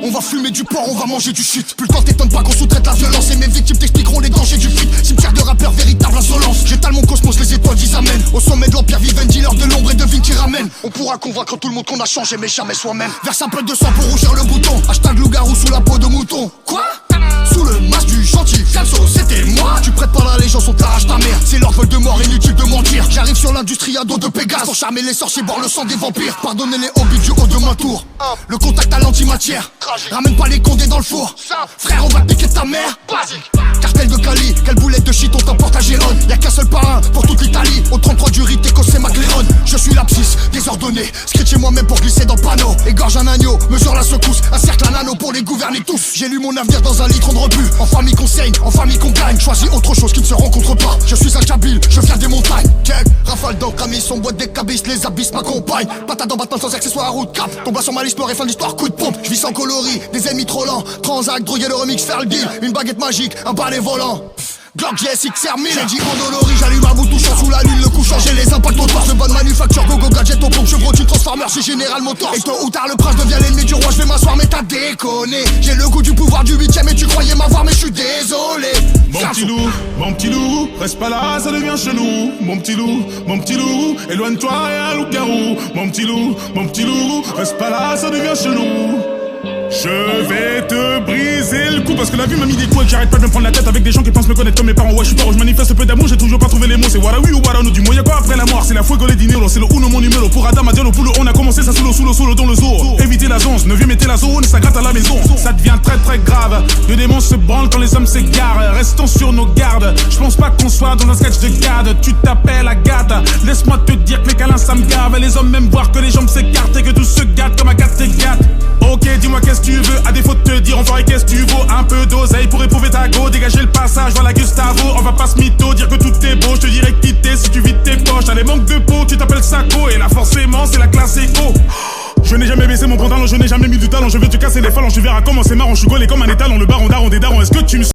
On va fumer du porc, on va manger du shit. Plus le temps t'étonne pas qu'on sous-traite la violence. Et mes victimes t'expliqueront les dangers du beat. Cimetière de rappeurs, véritable insolence. J'étale mon cosmos, les étoiles qu'ils amènent. Au sommet de l'empire vive un dealer de l'ombre et devine qui ramène. On pourra convaincre tout le monde qu'on a changé mais jamais soi-même. Verse un peu de sang pour rougir le bouton. Hashtag loup-garou sous la peau de mouton. Quoi? Sous le masque du gentil Fianso, c'était moi. Tu prêtes pas l'allégeance, on t'arrache ta mère. C'est leur vol de mort, inutile de mentir. J'arrive sur l'industrie à dos de Pégase pour charmer les sorciers, boire le sang des vampires. Pardonnez les hobbits du haut de ma tour. Le contact à l'antimatière. Ramène pas les condés dans le four. Frère, on va piquer ta mère. Cartel de Cali, quelle boulette de shit on t'emporte à Gérone. Y'a qu'un seul parrain pour toute l'Italie. Au 33 du Rite, c'est McLaren. Je suis l'abscisse, désordonné. Scritché moi-même pour glisser dans le panneau. Égorge un agneau, mesure la secousse. Un cercle, un anneau pour les gouverner tous. J'ai lu mon avenir dans un litre de rebut. En famille qu'on saigne, en famille qu'on gagne. Choisis autre chose qui ne se rencontre pas. Je suis un Kabyle, je viens des montagnes. Rafale d'encre, amis, son boîte des cabisses. Les abysses m'accompagnent. Patate en battant sans accessoires à route cap. Tombe sur ma liste noire et fin de l'histoire, coup de pompe. Je vis sans coloris, des ennemis trop lents. Transac, droguer le remix, faire le deal. Une baguette magique, un balai volant. Glock GS XR1000. J'ai dit endolorie, j'allume un bout touchant sous la lune, le coup change. J'ai les impacts au torse de bonne manufacture. Gogo gadget au pompe, chevrolet transformer, c'est Général Motors. Et tôt ou tard le prince devient l'ennemi du roi. Je vais m'asseoir mais t'as déconné. J'ai le goût du pouvoir du 8ème et tu croyais m'avoir mais je suis désolé. Mon petit loup, reste pas là, ça devient chelou. Mon petit loup, éloigne-toi et un loup-garou. Mon petit loup, reste pas là, ça devient chelou. Je vais te briser le cou parce que la vie m'a mis des coups et que j'arrête pas de me prendre la tête avec des gens qui pensent me connaître comme mes parents. Ouais, je suis pas où je manifeste peu d'amour, j'ai toujours pas trouvé les mots. C'est voilà oui ou voilà no, du moins y'a quoi après la mort. C'est la fuego les dinero, c'est le uno mon numéro. Pour Adam Adiolo Poulo, on a commencé ça sous l'eau dans le zoo. Éviter la zone, 9ème était la zone et ça gratte à la maison. Ça devient très très grave, le démon se branle quand les hommes s'égarent. Restons sur nos gardes, je pense pas qu'on soit dans un sketch de garde. Tu t'appelles Agathe, laisse-moi te dire que les câlins ça me gave. Les hommes même voir que les jambes s'écartent et que tout se gâte comme Agathe et gâte. Ok, dis-moi qu'est-ce que tu veux, à défaut de te dire, on ferait qu'est-ce que tu vaux. Un peu d'oseille pour éprouver ta go, dégager le passage, voilà Gustavo. On va pas se mytho, dire que tout est beau, je te dirais quitter si tu vides tes poches. T'as les manques de peau, tu t'appelles Sako, et là forcément c'est la classe éco. Je n'ai jamais baissé mon pantalon, je n'ai jamais mis du talent, je vais te casser les phalanges, tu verras comment c'est marrant, je suis collé comme un étalon, le baron daron des darons, est-ce que tu me